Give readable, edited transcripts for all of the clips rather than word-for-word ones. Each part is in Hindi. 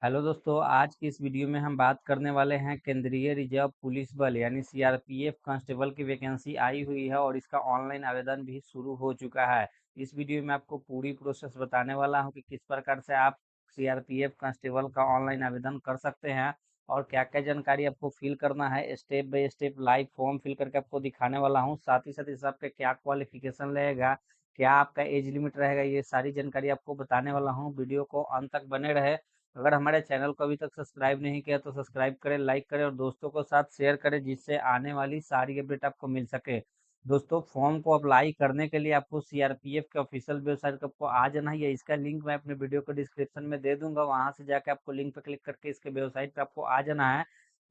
हेलो दोस्तों, आज की इस वीडियो में हम बात करने वाले हैं केंद्रीय रिजर्व पुलिस बल यानी सीआरपीएफ कांस्टेबल की वैकेंसी आई हुई है और इसका ऑनलाइन आवेदन भी शुरू हो चुका है। इस वीडियो में आपको पूरी प्रोसेस बताने वाला हूं कि किस प्रकार से आप सीआरपीएफ कांस्टेबल का ऑनलाइन आवेदन कर सकते हैं और क्या क्या जानकारी आपको फिल करना है। Step by step live form fill करके आपको दिखाने वाला हूँ। साथ ही साथ इस आपका क्या क्वालिफिकेशन रहेगा, क्या आपका एज लिमिट रहेगा, ये सारी जानकारी आपको बताने वाला हूँ। वीडियो को अंत तक बने रहे। अगर हमारे चैनल को अभी तक सब्सक्राइब नहीं किया तो सब्सक्राइब करें, लाइक करें और दोस्तों को साथ शेयर करें, जिससे आने वाली सारी अपडेट आपको मिल सके। दोस्तों, फॉर्म को अप्लाई करने के लिए आपको सीआरपीएफ के ऑफिशियल वेबसाइट को आपको आ जाना है। इसका लिंक मैं अपने वीडियो को डिस्क्रिप्शन में दे दूंगा, वहां से जाके आपको लिंक पर क्लिक करके इसके वेबसाइट पे आपको आ जाना है।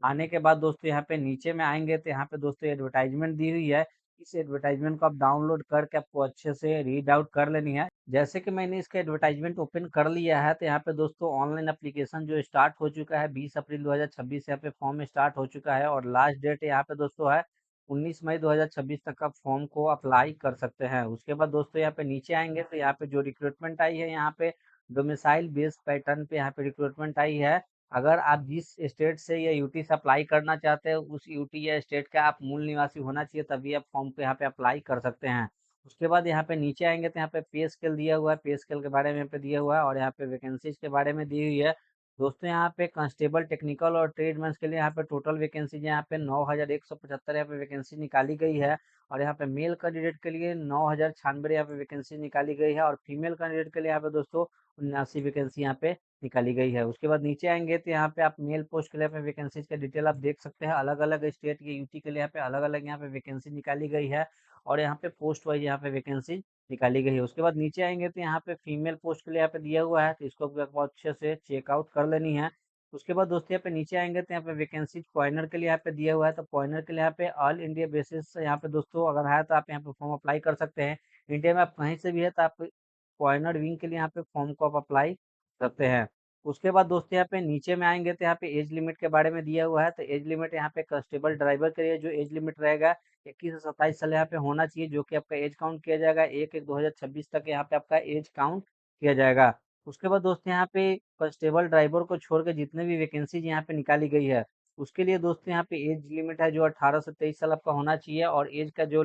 आने के बाद दोस्तों यहाँ पे नीचे में आएंगे तो यहाँ पे दोस्तों एडवर्टाइजमेंट दी हुई है। इस एडवर्टाइजमेंट को आप डाउनलोड करके आपको अच्छे से रीड आउट कर लेनी है। जैसे कि मैंने इसका एडवर्टाइजमेंट ओपन कर लिया है तो यहाँ पे दोस्तों ऑनलाइन एप्लीकेशन जो स्टार्ट हो चुका है 20 अप्रैल 2026 से यहाँ पे फॉर्म स्टार्ट हो चुका है और लास्ट डेट यहाँ पे दोस्तों है 19 मई 2026 तक आप फॉर्म को अप्लाई कर सकते हैं। उसके बाद दोस्तों यहाँ पे नीचे आएंगे तो यहाँ पे जो रिक्रूटमेंट आई है, यहाँ पे डोमिसाइल बेस्ड पैटर्न पे यहाँ पे रिक्रूटमेंट आई है। अगर आप जिस स्टेट से या यूटी से अप्लाई करना चाहते हैं, उस यूटी या स्टेट का आप मूल निवासी होना चाहिए, तभी आप फॉर्म को यहाँ पे अप्लाई कर सकते हैं। उसके बाद यहाँ पे नीचे आएंगे तो यहाँ पे पे स्केल दिया हुआ है, पे स्केल के बारे में यहाँ पे दिया हुआ है और यहाँ पे वैकेंसीज के बारे में दी हुई है। दोस्तों यहाँ पे कांस्टेबल टेक्निकल और ट्रेडमैन के लिए यहाँ पे टोटल वैकेंसी यहाँ पे 9175 यहाँ पे वैकेंसी निकाली गई है। और यहाँ पे मेल कैंडिडेट के लिए 9096 यहाँ पे वैकेंसी निकाली गई है और फीमेल कैंडिडेट के लिए यहाँ पे दोस्तों 79 वैकेंसी यहाँ पे निकाली गई है। उसके बाद नीचे आएंगे तो यहाँ पे आप मेल पोस्ट के लिए यहाँ पे वैकेंसीज का डिटेल आप देख सकते हैं। अलग अलग स्टेट के यूटी के लिए यहाँ पे अलग अलग यहाँ पे वैकेंसी निकाली गई है और यहाँ पे पोस्ट वाइज यहाँ पे वैकेंसी निकाली गई है। उसके बाद नीचे आएंगे तो यहाँ पे फीमेल पोस्ट के लिए यहाँ पे दिया हुआ है, तो इसको भी आपको अच्छे से चेकआउट कर लेनी है। उसके बाद दोस्तों यहाँ पे नीचे आएंगे तो यहाँ पे वैकेंसी पॉइनर के लिए यहाँ पे दिया हुआ है, तो पॉइनर के लिए यहाँ पे ऑल इंडिया बेसिस यहाँ पे दोस्तों अगर है तो आप यहाँ पे फॉर्म अप्लाई कर सकते हैं। इंडिया में आप कहीं से भी है तो आप पॉइनर विंग के लिए यहाँ पे फॉर्म को आप अप्लाई करते हैं। उसके बाद दोस्तों यहाँ पे नीचे में आएंगे तो यहाँ पे एज लिमिट के बारे में दिया हुआ है, तो एज लिमिट यहाँ पे कंस्टेबल ड्राइवर के लिए जो एज लिमिट रहेगा 21 से 27 साल यहाँ पे होना चाहिए, जो कि आपका एज काउंट किया जाएगा 1/1/2026 तक यहाँ पे आपका एज काउंट किया जाएगा। उसके बाद दोस्तों यहाँ पे कंस्टेबल ड्राइवर को छोड़ के जितने भी वैकेंसी यहाँ पे निकाली गई है, उसके लिए दोस्तों यहाँ पे एज लिमिट है जो 18 से 23 साल आपका होना चाहिए और एज का जो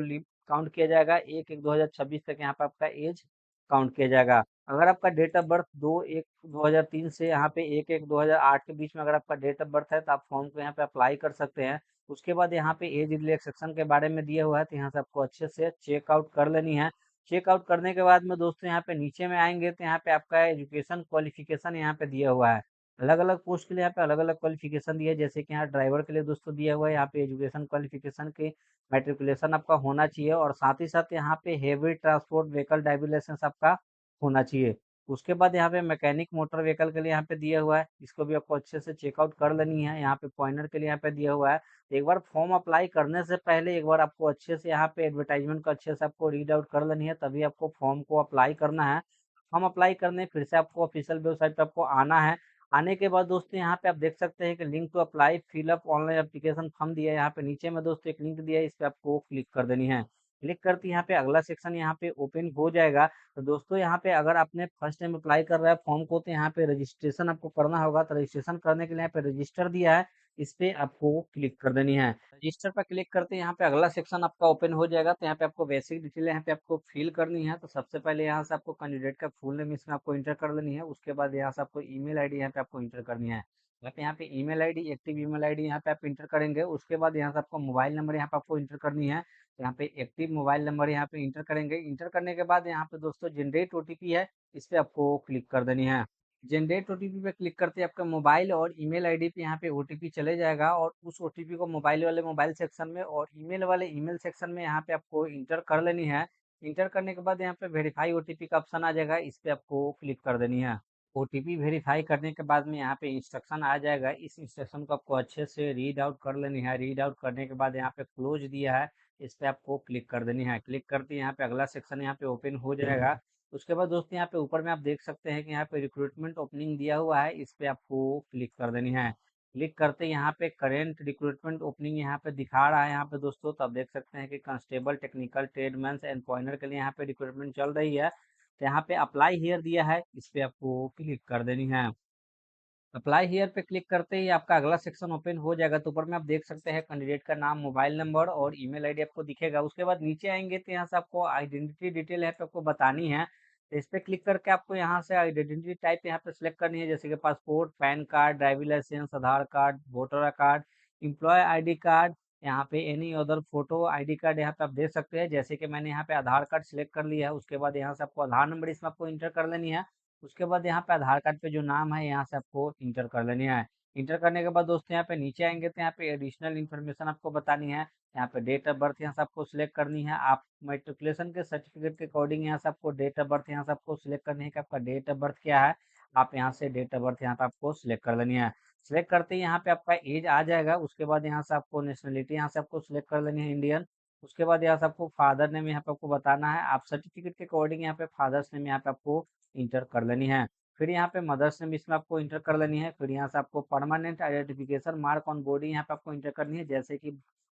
काउंट किया जाएगा 1/1/2026 तक यहाँ पे आपका एज काउंट किया जाएगा। अगर आपका डेट ऑफ बर्थ 2/1/2003 से यहाँ पे 1/1/2008 के बीच में अगर आपका डेट ऑफ बर्थ है तो आप फॉर्म को यहाँ पे अप्लाई कर सकते हैं। उसके बाद यहाँ पे एज रिलैक्सेशन के बारे में दिया हुआ है, तो यहाँ से आपको अच्छे से चेकआउट कर लेनी है। चेकआउट करने के बाद में दोस्तों यहाँ पे नीचे में आएंगे तो यहाँ पे आपका एजुकेशन क्वालिफिकेशन यहाँ पे दिया हुआ है। अलग अलग पोस्ट के लिए यहाँ पे अलग अलग क्वालिफिकेशन दिया है, जैसे कि यहाँ ड्राइवर के लिए दोस्तों दिया हुआ है यहाँ पे एजुकेशन क्वालिफिकेशन के मेट्रिकुलेशन आपका होना चाहिए और साथ ही साथ यहाँ पे heavy transport vehicle driving licence आपका होना चाहिए। उसके बाद यहाँ पे मैकेनिक मोटर व्हीकल के लिए यहाँ पे दिया हुआ है, इसको भी आपको अच्छे से चेकआउट कर लेनी है। यहाँ पे पॉइंटर के लिए यहाँ पे दिया हुआ है। एक बार फॉर्म अप्लाई करने से पहले एक बार आपको अच्छे से यहाँ पे एडवर्टाइजमेंट को अच्छे से आपको रीड आउट कर लेनी है, तभी आपको फॉर्म को अप्लाई करना है। फॉर्म अप्लाई करने फिर से आपको ऑफिशियल वेबसाइट पे आपको आना है। आने के बाद दोस्तों यहाँ पे आप देख सकते हैं कि link to apply fill up online application form दिया है। यहाँ पे नीचे में दोस्तों एक लिंक दिया है, इस पे आपको क्लिक कर देनी है। क्लिक करते ही यहाँ पे अगला सेक्शन यहाँ पे ओपन हो जाएगा। तो दोस्तों यहाँ पे अगर आपने फर्स्ट टाइम अप्लाई कर रहा है फॉर्म को तो यहाँ पे रजिस्ट्रेशन आपको करना होगा, तो रजिस्ट्रेशन करने के लिए यहाँ पे रजिस्टर दिया है, इस पे आपको क्लिक कर देनी है। रजिस्टर पर क्लिक करते हैं यहाँ पे अगला सेक्शन आपका ओपन हो जाएगा, तो यहाँ पे आपको बेसिक डिटेल यहाँ पे आपको फिल करनी है। तो सबसे पहले यहाँ से आपको कैंडिडेट का फुल नेम इसमें आपको इंटर कर लेनी है। उसके बाद यहाँ से आपको ईमेल आईडी यहाँ पे आपको इंटर करनी है। यहाँ पे email ID active email ID यहाँ पे आप इंटर करेंगे। उसके बाद यहाँ से आपको मोबाइल नंबर यहाँ पे आपको इंटर करनी है। यहाँ पे एक्टिव मोबाइल नंबर यहाँ पे इंटर करेंगे। इंटर करने के बाद यहाँ पे दोस्तों जनरेट ओटीपी है, इस पे आपको क्लिक कर देनी है। जनरेट ओटीपी पे क्लिक करते ही आपका मोबाइल और ईमेल आईडी पे यहाँ पे ओटीपी चले जाएगा और उस ओटीपी को मोबाइल वाले मोबाइल सेक्शन में और ईमेल वाले ईमेल सेक्शन में यहाँ पे आपको इंटर कर लेनी है। इंटर करने के बाद यहाँ पे वेरीफाई ओटीपी का ऑप्शन आ जाएगा, इस पे आपको क्लिक कर देनी है। ओटीपी वेरीफाई करने के बाद में यहाँ पे इंस्ट्रक्शन आ जाएगा, इस इंस्ट्रक्शन को आपको अच्छे से रीड आउट कर लेनी है। रीड आउट करने के बाद यहाँ पे क्लोज दिया है, इस पे आपको क्लिक कर देनी है। क्लिक करते ही यहाँ पे अगला सेक्शन यहाँ पे ओपन हो जाएगा। उसके बाद दोस्तों यहाँ पे ऊपर में आप देख सकते हैं कि यहाँ पे रिक्रूटमेंट ओपनिंग दिया हुआ है, इस पे आपको क्लिक कर देनी है। क्लिक करते ही यहाँ पे करेंट रिक्रूटमेंट ओपनिंग यहाँ पे दिखा रहा है यहाँ पे दोस्तों, तो आप देख सकते हैं कि constable technical tradesman and pointer के लिए यहाँ पे रिक्रूटमेंट चल रही है। तो यहाँ पे अप्लाई हियर दिया है, इस पे आपको क्लिक कर देनी है। अप्लाई हियर पे क्लिक करते ही आपका अगला सेक्शन ओपन हो जाएगा। तो ऊपर में आप देख सकते हैं कैंडिडेट का नाम, मोबाइल नंबर और ईमेल आईडी आपको दिखेगा। उसके बाद नीचे आएँगे तो यहाँ से आपको आइडेंटिटी डिटेल यहाँ पे आपको बतानी है। तो इस पे क्लिक करके आपको यहाँ से आइडेंटिटी टाइप यहाँ पे सिलेक्ट करनी है, जैसे कि passport, pan card, driving licence, Aadhaar card, voter card, employee ID card, यहाँ पे any other photo ID card यहाँ पे आप देख सकते हैं। जैसे कि मैंने यहाँ पे आधार कार्ड सिलेक्ट कर लिया है। उसके बाद यहाँ से आपको आधार नंबर इसमें आपको इंटर कर लेनी है। उसके बाद यहाँ पे आधार कार्ड पे जो नाम है यहाँ से आपको इंटर कर लेनी है। इंटर करने के बाद दोस्तों यहाँ पे नीचे आएँगे तो यहाँ पे एडिशनल इन्फॉर्मेशन आपको बतानी है। यहाँ पे डेट ऑफ बर्थ यहाँ से आपको सिलेक्ट करनी है। आप मैट्रिकुलेशन के सर्टिफिकेट के अकॉर्डिंग यहाँ से आपको डेट ऑफ बर्थ यहाँ से आपको सिलेक्ट करनी है कि आपका डेट ऑफ बर्थ क्या है। आप यहाँ से डेट ऑफ बर्थ यहाँ पे आपको सिलेक्ट कर लेनी है। सिलेक्ट करते ही यहाँ पे आपका एज आ जाएगा। उसके बाद यहाँ से आपको नेशनलिटी यहाँ से आपको सिलेक्ट कर लेनी है, इंडियन। उसके बाद यहाँ से आपको फादर नेम यहाँ पे आपको बताना है। आप सर्टिफिकेट के अकॉर्डिंग यहाँ पे फादर्स नेम यहाँ पे आपको इंटर कर लेनी है। फिर यहाँ पे मदर्स नेम इसमें आपको इंटर कर लेनी है। फिर यहाँ से आपको permanent identification mark on body यहाँ पे आपको इंटर करनी है, जैसे कि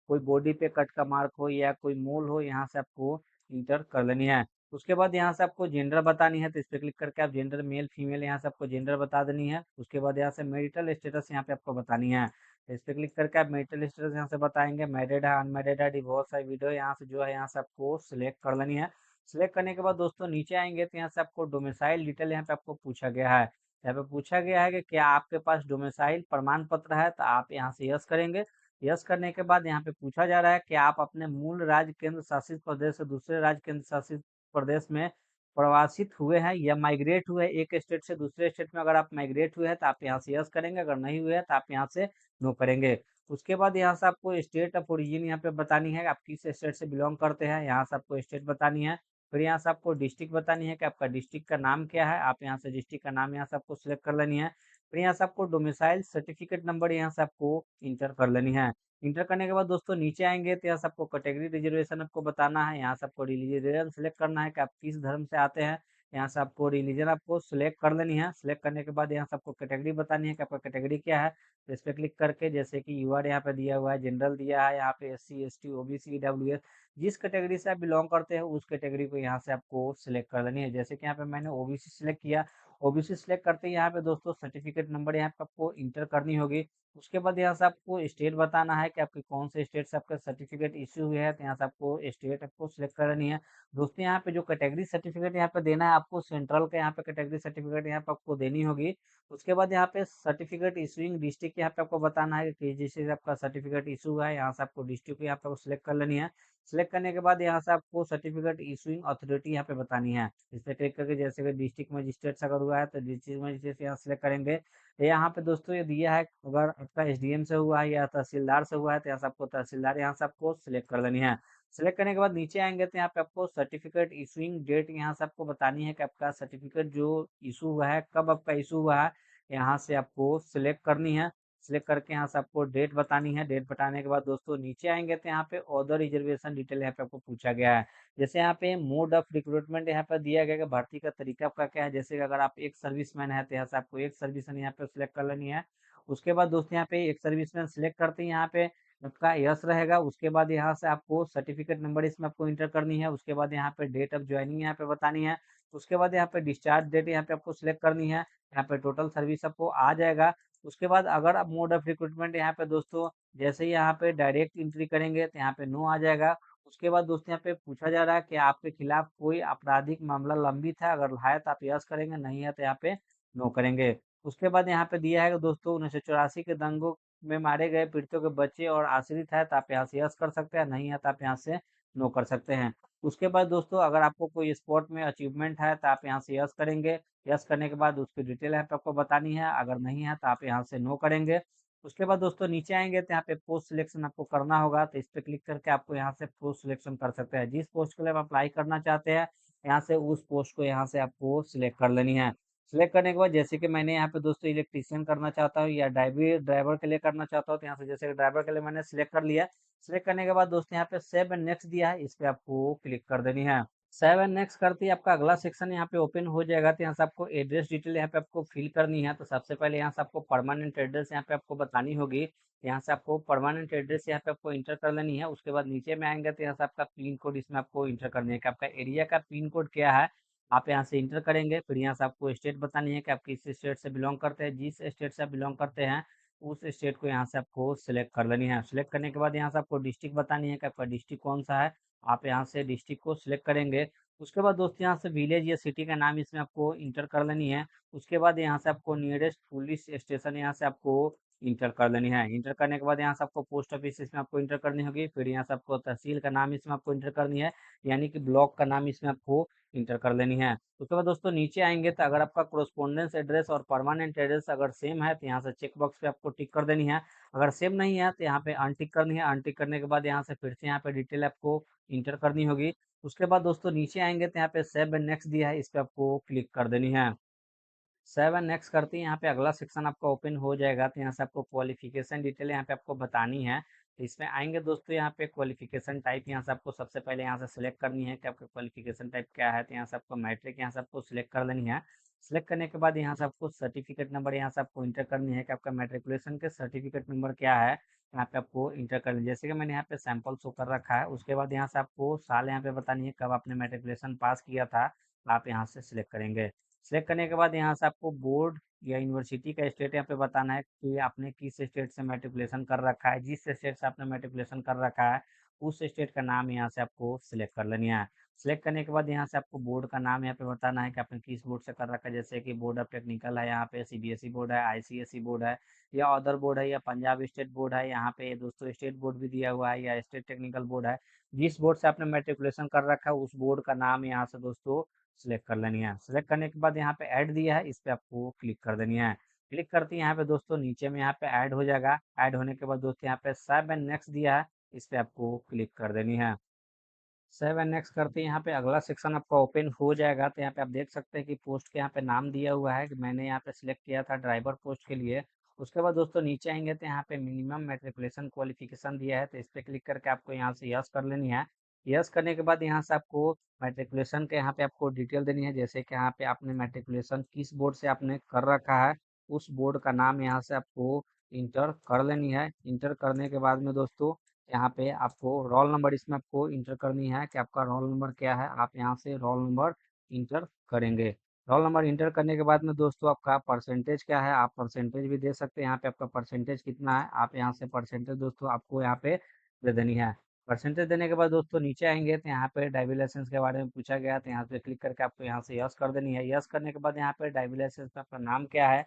कोई बॉडी पे कट का मार्क हो या कोई मोल हो, यहाँ से आपको इंटर कर लेनी है। उसके बाद यहाँ से आपको जेंडर बतानी है। तो इस पे क्लिक करके आप जेंडर मेल फीमेल यहाँ से आपको जेंडर बता देनी है। उसके बाद यहाँ से मैरिटल स्टेटस यहाँ पे आपको बतानी है। तो इस पे क्लिक करके आप मैरिटल स्टेटस यहाँ से बताएंगे, मैरिड है, अनमैरिड है, डिवोर्स है, विडो, यहाँ से जो है यहाँ से आपको सिलेक्ट कर लेनी है। सिलेक्ट करने के बाद दोस्तों नीचे आएंगे तो यहाँ से आपको डोमिसाइल डिटेल यहाँ पे आपको पूछा गया है। यहाँ पे पूछा गया है कि क्या आपके पास डोमिसाइल प्रमाण पत्र है, तो आप यहाँ से यस करेंगे। यस करने के बाद यहाँ पे पूछा जा रहा है कि आप अपने मूल राज्य केंद्र शासित प्रदेश से दूसरे राज्य केंद्र शासित प्रदेश में प्रवासित हुए हैं या माइग्रेट हुए हैं, एक स्टेट से दूसरे स्टेट में अगर आप माइग्रेट हुए हैं तो आप यहाँ से यस करेंगे, अगर नहीं हुए हैं तो आप यहाँ से नो करेंगे। उसके बाद यहाँ से आपको स्टेट ऑफ ओरिजिन यहाँ पे बतानी है, आप किस स्टेट से बिलोंग करते हैं, यहाँ से आपको स्टेट बतानी है। फिर यहाँ से आपको डिस्ट्रिक्ट बतानी है कि आपका डिस्ट्रिक्ट का नाम क्या है, आप यहाँ से डिस्ट्रिक्ट का नाम यहाँ से आपको सिलेक्ट कर लेनी है। फिर यहाँ से आपको डोमिसाइल सर्टिफिकेट नंबर यहाँ से आपको इंटर कर लेनी है। इंटर करने के बाद दोस्तों नीचे आएँगे तो यहाँ से आपको कैटेगरी रिजर्वेशन आपको बताना है, यहाँ से आपको रिलीजन सेलेक्ट करना है कि आप किस धर्म से आते हैं, यहाँ से आपको रिलीजन आपको सिलेक्ट कर लेनी है। सिलेक्ट करने के बाद यहाँ से आपको कैटेगरी बतानी है कि आपका कैटेगरी क्या है। तो इस पे क्लिक करके जैसे कि यूआर यहाँ पे दिया हुआ है, जनरल दिया है, यहाँ पे एससी, एसटी, ओबीसी, ईडब्ल्यूएस, जिस कैटेगरी से आप बिलोंग करते हैं उस कैटेगरी को यहाँ से आपको सिलेक्ट कर लेनी है। जैसे कि यहाँ पे मैंने ओबीसी सिलेक्ट किया, ओबीसी सिलेक्ट करते ही यहाँ पे दोस्तों सर्टिफिकेट नंबर यहाँ पे आपको इंटर करनी होगी। उसके बाद यहाँ से आपको स्टेट बताना है कि आपके कौन से स्टेट से आपका सर्टिफिकेट इश्यू हुआ है, तो यहाँ से आपको स्टेट आपको सिलेक्ट करनी है। दोस्तों यहाँ पे जो कैटेगरी सर्टिफिकेट यहाँ पे देना है आपको, सेंट्रल का यहाँ पे कैटेगरी सर्टिफिकेट यहाँ पे आपको देनी होगी। उसके बाद यहाँ पे सर्टिफिकेट इशूइंग डिस्ट्रिक्ट यहाँ पे आपको बताना है कि जिस से आपका सर्टिफिकेट इशू हुआ है, यहाँ से आपको डिस्ट्रिक्ट यहाँ पे सिलेक्ट कर लेनी है। सिलेक्ट करने के बाद यहाँ से आपको सर्टिफिकेट इशूइंग अथॉरिटी यहाँ पे बतानी है। इस पे क्लिक करके जैसे कि डिस्ट्रिक्ट मजिस्ट्रेट अगर हुआ है तो डिस्ट्रिक्ट मजिस्ट्रेट यहाँ सिलेक्ट करेंगे। यहाँ पे दोस्तों ये दिया है, अगर आपका एसडीएम से हुआ है या तहसीलदार से हुआ है तो यहाँ से आपको तहसीलदार यहाँ से आपको सिलेक्ट कर लेनी है। सिलेक्ट करने के बाद नीचे आएंगे तो यहाँ पे आपको सर्टिफिकेट इशूइंग डेट यहाँ से आपको बतानी है कि आपका सर्टिफिकेट जो इशू हुआ है कब आपका इशू हुआ है, यहाँ से आपको सिलेक्ट करनी है। सिलेक्ट करके यहाँ से आपको डेट बतानी है। डेट बताने के बाद दोस्तों नीचे आएंगे तो यहाँ पे अदर रिजर्वेशन डिटेल यहाँ पे आपको पूछा गया है। जैसे यहाँ पे मोड ऑफ रिक्रूटमेंट यहाँ पे दिया गया है कि भर्ती का तरीका आपका क्या है। जैसे कि अगर आप एक सर्विसमैन है तो यहाँ से आपको एक सर्विसमैन यहाँ पे सिलेक्ट कर लेनी है। उसके बाद दोस्तों यहाँ पे एक सर्विसमैन सिलेक्ट करते ही यहाँ पे आपका यस रहेगा। उसके बाद यहाँ से आपको सर्टिफिकेट नंबर इसमें आपको इंटर करनी है। उसके बाद यहाँ पे डेट ऑफ ज्वाइनिंग यहाँ पे बतानी है। उसके बाद यहाँ पे डिस्चार्ज डेट यहाँ पे आपको सिलेक्ट करनी है। यहाँ पे टोटल सर्विस आपको आ जाएगा। उसके बाद अगर आप मोड ऑफ रिक्रूटमेंट यहाँ पे दोस्तों जैसे ही यहाँ पे डायरेक्ट एंट्री करेंगे तो यहाँ पे नो आ जाएगा। उसके बाद दोस्तों यहाँ पे पूछा जा रहा है कि आपके खिलाफ कोई आपराधिक मामला लंबित है, अगर है तो आप यस करेंगे, नहीं है तो यहाँ पे नो करेंगे। उसके बाद यहाँ पे दिया है कि दोस्तों 1984 के दंगों में मारे गए पीड़ितों के बच्चे और आश्रित है तो आप यहाँ से यस कर सकते हैं, नहीं है तो आप यहाँ से नो कर सकते हैं। उसके बाद दोस्तों अगर आपको कोई स्पोर्ट में अचीवमेंट है तो आप यहाँ से यस करेंगे। यस करने के बाद उसकी डिटेल यहाँ पे आपको बतानी है, अगर नहीं है तो आप यहाँ से नो करेंगे। उसके बाद दोस्तों नीचे आएंगे तो यहाँ पे पोस्ट सिलेक्शन आपको करना होगा। तो इस पे क्लिक करके आपको यहाँ से पोस्ट सिलेक्शन कर सकते हैं, जिस पोस्ट के लिए आप अप्लाई करना चाहते हैं यहाँ से उस पोस्ट को यहाँ से आपको सिलेक्ट कर लेनी है। सिलेक्ट करने के बाद जैसे कि मैंने यहाँ पे दोस्तों इलेक्ट्रीशियन करना चाहता हूँ या ड्राइवर ड्राइवर के लिए करना चाहता हूँ, तो यहाँ से जैसे ड्राइवर के लिए मैंने सिलेक्ट कर लिया। सिलेक्ट करने के बाद दोस्तों यहाँ पे सेव एंड नेक्स्ट दिया है, इस पे आपको क्लिक कर देनी है। सेव एंड नेक्स्ट करते ही आपका अगला सेक्शन यहाँ पे ओपन हो जाएगा। तो यहाँ से आपको एड्रेस डिटेल यहाँ पे आपको फिल करनी है। तो सबसे पहले यहाँ से आपको परमानेंट एड्रेस यहाँ पे आपको बतानी होगी। यहाँ से आपको परमानेंट एड्रेस यहाँ पे आपको इंटर कर लेनी है। उसके बाद नीचे में आएंगे तो यहाँ से आपका पिन कोड इसमें आपको इंटर करनी है कि आपका एरिया का पिन कोड क्या है। आप यहाँ से इंटर करेंगे, फिर यहाँ से आपको स्टेट बतानी है कि आप किस स्टेट से बिलोंग करते हैं। जिस स्टेट से आप बिलोंग करते हैं, उस स्टेट को यहाँ से आपको सिलेक्ट कर लेनी है। सिलेक्ट करने के बाद यहाँ से आपको डिस्ट्रिक्ट बतानी है कि आपका डिस्ट्रिक्ट कौन सा है। आप यहाँ से डिस्ट्रिक्ट को सिलेक्ट करेंगे। उसके बाद दोस्तों यहाँ से विलेज या सिटी का नाम इसमें आपको इंटर कर लेनी है। उसके बाद यहाँ से आपको नियरेस्ट पुलिस स्टेशन यहाँ से आपको इंटर कर लेनी है। इंटर करने के बाद यहाँ से आपको पोस्ट ऑफिस इसमें आपको इंटर करनी होगी। फिर यहाँ से आपको तहसील का नाम इसमें आपको इंटर करनी है, यानी कि ब्लॉक का नाम इसमें आपको इंटर कर लेनी है। उसके बाद दोस्तों नीचे आएंगे तो अगर आपका कोरोस्पोंडेंस एड्रेस और परमानेंट एड्रेस अगर सेम है तो यहाँ से चेक बॉक्स पे आपको टिक कर देनी है। अगर सेम नहीं है तो यहाँ पे अनटिक करनी है। अनटिक करने के बाद यहाँ से फिर से यहाँ पे डिटेल आपको इंटर करनी होगी। उसके बाद दोस्तों नीचे आएंगे तो यहाँ पे सेव एंड नेक्स्ट दिया है, इस पे आपको क्लिक कर देनी है। 7 नेक्स्ट करते हैं, यहाँ पे अगला सेक्शन आपका ओपन हो जाएगा। तो यहाँ से आपको क्वालिफिकेशन डिटेल यहाँ पे आपको बतानी है। तो इसमें आएंगे दोस्तों, यहाँ पे क्वालिफिकेशन टाइप यहाँ से आपको सबसे पहले यहाँ से सिलेक्ट करनी है कि आपका क्वालिफिकेशन टाइप क्या है। तो यहाँ से आपको मैट्रिक यहाँ से आपको सिलेक्ट कर लेनी है। सिलेक्ट करने के बाद यहाँ से आपको सर्टिफिकेट नंबर यहाँ से आपको इंटर करनी है कि आपका मेट्रिकुलेशन के सर्टिफिकेट नंबर क्या है। यहाँ पे आपको इंटर कर लीजिए, जैसे कि मैंने यहाँ पे सैंपल शो कर रखा है। उसके बाद यहाँ से आपको साल यहाँ पे बतानी है कब आपने मेट्रिकुलेशन पास किया था। आप यहाँ से सिलेक्ट करेंगे। सेलेक्ट करने के बाद यहाँ से आपको बोर्ड या यूनिवर्सिटी का स्टेट यहाँ पे बताना है कि आपने किस स्टेट से मैट्रिकुलेशन कर रखा है। जिस स्टेट से आपने मैट्रिकुलेशन कर रखा है, उस स्टेट का नाम यहाँ से आपको सिलेक्ट कर लेनी है। सिलेक्ट करने के बाद यहाँ से आपको बोर्ड का नाम यहाँ पे बताना है कि आपने किस बोर्ड से कर रखा है। जैसे कि बोर्ड ऑफ टेक्निकल है, यहाँ पे सीबीएसई बोर्ड है, आईसीएसई बोर्ड है, या अदर बोर्ड है, या पंजाब स्टेट बोर्ड है। यहाँ पे दोस्तों स्टेट बोर्ड भी दिया हुआ है, या स्टेट टेक्निकल बोर्ड है। जिस बोर्ड से आपने मैट्रिकुलेशन कर रखा है, उस बोर्ड का नाम यहाँ से दोस्तों सिलेक्ट कर लेनी है। सिलेक्ट करने के बाद यहाँ पे ऐड दिया है, इस पे आपको क्लिक कर देनी है। क्लिक करते ही यहाँ पे दोस्तों नीचे में यहाँ पे ऐड हो जाएगा। ऐड होने के बाद दोस्तों यहाँ पे सेव एंड नेक्स्ट दिया है, इस पे आपको क्लिक कर देनी है। सेव एंड नेक्स्ट करते हैं, यहाँ पे अगला सेक्शन आपका ओपन हो जाएगा। तो यहाँ पे आप देख सकते हैं कि पोस्ट के यहाँ पे नाम दिया हुआ है कि मैंने यहाँ पे सिलेक्ट किया था ड्राइवर पोस्ट के लिए। उसके बाद दोस्तों नीचे आएंगे तो यहाँ पे मिनिमम मेट्रिकुलेशन क्वालिफिकेशन दिया है, तो इस पे क्लिक करके आपको यहाँ से यस कर लेनी है। यस करने के बाद यहाँ से आपको मेट्रिकुलेशन के यहाँ पे आपको डिटेल देनी है, जैसे कि यहाँ पे आपने मेट्रिकुलेशन किस बोर्ड से आपने कर रखा है, उस बोर्ड का नाम यहाँ से आपको इंटर कर लेनी है। इंटर करने के बाद में दोस्तों यहाँ पे आपको रोल नंबर इसमें आपको इंटर करनी है कि आपका रोल नंबर क्या है। आप यहाँ से रोल नंबर इंटर करेंगे। रोल नंबर इंटर करने के बाद में दोस्तों आपका परसेंटेज क्या है, आप परसेंटेज भी दे सकते हैं। यहाँ पे आपका परसेंटेज कितना है, आप यहाँ से परसेंटेज दोस्तों आपको यहाँ पे दे देनी है। परसेंटेज देने के बाद दोस्तों नीचे आएंगे तो यहाँ पे ड्राइविंग लाइसेंस के बारे में पूछा गया, तो यहाँ पे क्लिक करके आपको यहाँ से यस कर देनी है। यस करने के बाद यहाँ पे ड्राइविंग लाइसेंस में आपका नाम क्या है,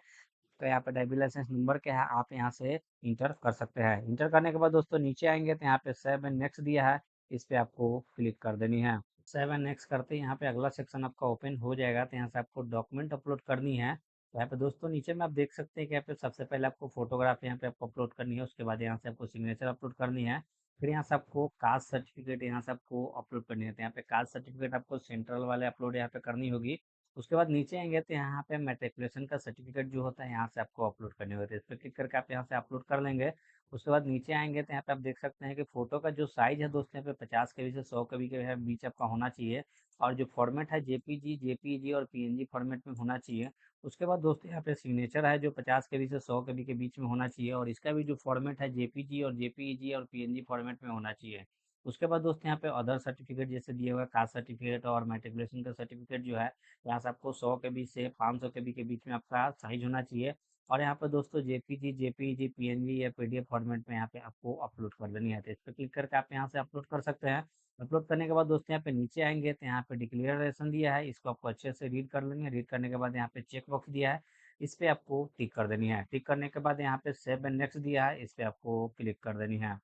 तो यहाँ पे ड्राइविंग लाइसेंस नंबर क्या है, आप यहाँ से इंटर कर सकते हैं। इंटर करने के बाद दोस्तों नीचे आएंगे तो यहाँ पे सेव एंड नेक्स्ट दिया है, इस पे आपको क्लिक कर देनी है। सेव एंड नेक्स्ट करते ही यहाँ पे अगला सेक्शन आपका ओपन हो जाएगा। तो यहाँ से आपको डॉक्यूमेंट अपलोड करनी है। तो यहाँ पे दोस्तों नीचे में आप देख सकते हैं कि यहाँ पे सबसे पहले आपको फोटोग्राफ यहाँ पे आपको अपलोड करनी है। उसके बाद यहाँ से आपको सिग्नेचर अपलोड करनी है। फिर यहाँ से आपको कास्ट सर्टिफिकेट यहाँ से आपको अपलोड करनी है। तो यहाँ पे कास्ट सर्टिफिकेट आपको सेंट्रल वाले अपलोड यहाँ पे करनी होगी। उसके बाद नीचे आएंगे तो यहाँ पे मेट्रिकुलेशन का सर्टिफिकेट जो होता है यहाँ से आपको अपलोड करने होते हैं। इस पर क्लिक करके आप यहाँ से अपलोड कर लेंगे। उसके बाद नीचे आएंगे तो यहाँ पे आप देख सकते हैं कि फोटो का जो साइज है दोस्तों यहाँ पे 50 KB से 100 KB के बीच आपका होना चाहिए। और जो फॉर्मेट है जेपीजी और पीएनजी फॉर्मेट में होना चाहिए। उसके बाद दोस्तों यहाँ पे सिग्नेचर है जो 50 KB से 100 KB के बीच में होना चाहिए, और इसका भी जो फॉर्मेट है जेपीजी और पीएनजी फॉर्मेट में होना चाहिए। उसके बाद दोस्तों यहाँ पे अदर सर्टिफिकेट जैसे दिए हुए कास्ट सर्टिफिकेट और मेट्रिकुलेशन का सर्टिफिकेट जो है, यहाँ से आपको 100 KB से 500 KB के बीच में आपका साइज होना चाहिए। और यहाँ पर दोस्तों जेपीजी पीएनजी या पीडीएफ फॉर्मेट में यहाँ पे आपको अपलोड कर देनी है। तो इस पर क्लिक करके आप यहाँ से अपलोड कर सकते हैं। अपलोड करने के बाद दोस्तों यहाँ पे नीचे आएंगे तो यहाँ पे डिक्लेरेशन दिया है, इसको आपको अच्छे से रीड कर लेंगे। रीड करने के बाद यहाँ पे चेक बॉक्स दिया है, इस पे आपको टिक कर देनी है। टिक करने के बाद यहाँ पे सेव एंड नेक्स्ट दिया है, इस पे आपको क्लिक कर देनी है।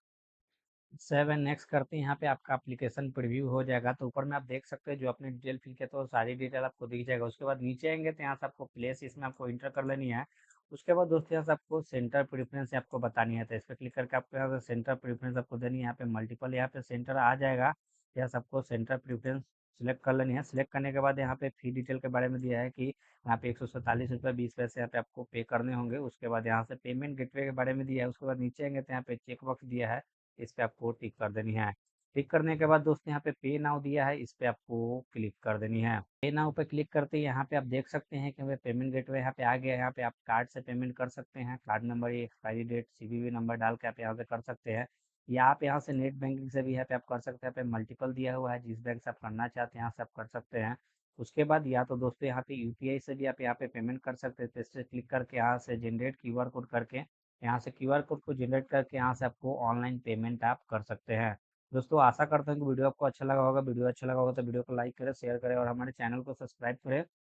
सेव एंड नेक्स्ट करते हैं, यहाँ पे आपका एप्लीकेशन प्रीव्यू हो जाएगा। तो ऊपर में आप देख सकते हैं जो आपने डिटेल फिल किया, तो सारी डिटेल आपको दिख जाएगा। उसके बाद नीचे आएंगे तो यहाँ से आपको प्लेस इसमें आपको इंटर कर लेनी है। उसके बाद दोस्तों यहाँ से आपको सेंटर प्रेफरेंस आपको बतानी है, तो इस पर क्लिक करके आपको यहाँ से सेंटर प्रेफरेंस आपको देनी है। यहाँ पे मल्टीपल यहाँ पे सेंटर आ जाएगा, यहाँ से आपको सेंटर प्रेफरेंस सिलेक्ट कर लेनी है। सिलेक्ट करने के बाद यहाँ पे फी डिटेल के बारे में दिया है कि यहाँ पे 147 रुपये 20 पैसे यहाँ पे आपको पे करने होंगे। उसके बाद यहाँ से पेमेंट गेटवे के बारे में दिया है। उसके बाद नीचे आएंगे तो यहाँ पे चेक बॉक्स दिया है, इस पे आपको टिक कर देनी है। टिक करने के बाद दोस्तों यहाँ पे पे नाउ दिया है, इस पे आपको क्लिक कर देनी है। पे नाउ पे क्लिक करते ही यहाँ पे आप देख सकते हैं कि हमें पेमेंट गेटवे यहाँ पे आ गया है। यहाँ पे आप कार्ड से पेमेंट कर सकते हैं। Card number, expiry date, CVV number डाल के आप यहाँ से कर सकते हैं, या आप यहाँ से नेट बैंकिंग से भी यहाँ पे आप कर सकते हैं। यहाँ पे मल्टीपल दिया हुआ है, जिस बैंक से आप करना चाहते हैं यहाँ से आप कर सकते हैं। उसके बाद या तो दोस्तों यहाँ पे यूपीआई से भी आप यहाँ पे पेमेंट कर सकते हैं। तो इस पे क्लिक करके यहाँ से जनरेट क्यूआर कोड करके यहाँ से क्यूआर कोड को जनरेट करके यहाँ से आपको ऑनलाइन पेमेंट आप कर सकते हैं। दोस्तों आशा करता हूँ कि वीडियो आपको अच्छा लगा होगा। वीडियो अच्छा लगा होगा तो वीडियो को लाइक करें, शेयर करें और हमारे चैनल को सब्सक्राइब करें।